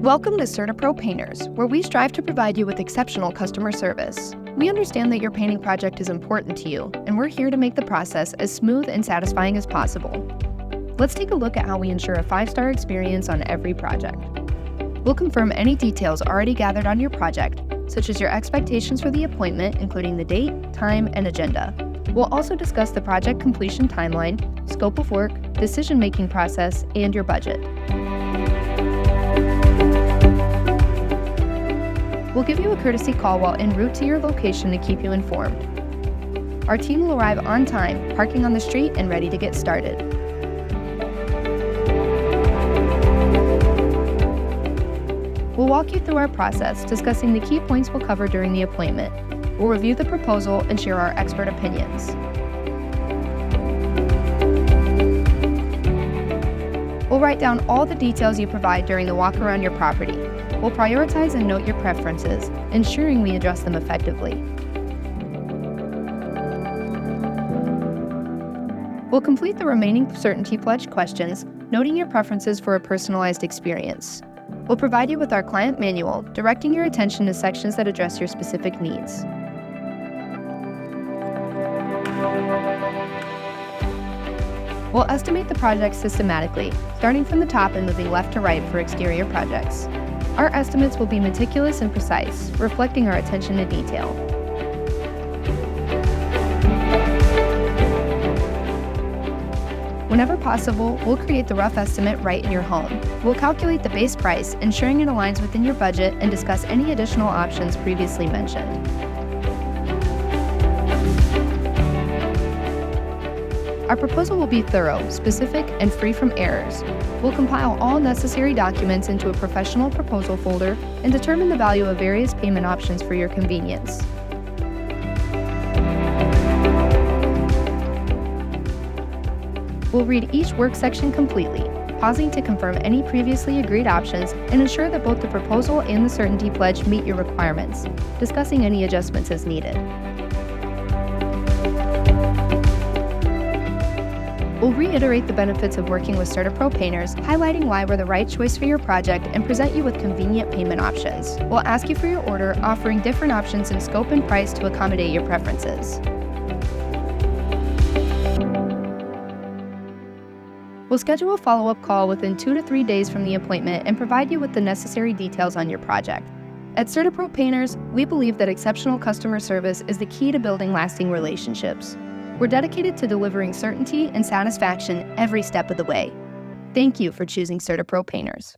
Welcome to CertaPro Painters, where we strive to provide you with exceptional customer service. We understand that your painting project is important to you, and we're here to make the process as smooth and satisfying as possible. Let's take a look at how we ensure a 5-star experience on every project. We'll confirm any details already gathered on your project, such as your expectations for the appointment, including the date, time, and agenda. We'll also discuss the project completion timeline, scope of work, decision-making process, and your budget. We'll give you a courtesy call while en route to your location to keep you informed. Our team will arrive on time, parking on the street and ready to get started. We'll walk you through our process, discussing the key points we'll cover during the appointment. We'll review the proposal and share our expert opinions. We'll write down all the details you provide during the walk around your property. We'll prioritize and note your preferences, ensuring we address them effectively. We'll complete the remaining Certainty Pledge questions, noting your preferences for a personalized experience. We'll provide you with our client manual, directing your attention to sections that address your specific needs. We'll estimate the project systematically, starting from the top and moving left to right for exterior projects. Our estimates will be meticulous and precise, reflecting our attention to detail. Whenever possible, we'll create the rough estimate right in your home. We'll calculate the base price, ensuring it aligns within your budget, and discuss any additional options previously mentioned. Our proposal will be thorough, specific, and free from errors. We'll compile all necessary documents into a professional proposal folder and determine the value of various payment options for your convenience. We'll read each work section completely, pausing to confirm any previously agreed options and ensure that both the proposal and the Certainty Pledge meet your requirements, discussing any adjustments as needed. We'll reiterate the benefits of working with CertaPro Painters, highlighting why we're the right choice for your project and present you with convenient payment options. We'll ask you for your order, offering different options in scope and price to accommodate your preferences. We'll schedule a follow-up call within 2 to 3 days from the appointment and provide you with the necessary details on your project. At CertaPro Painters, we believe that exceptional customer service is the key to building lasting relationships. We're dedicated to delivering certainty and satisfaction every step of the way. Thank you for choosing CertaPro Painters.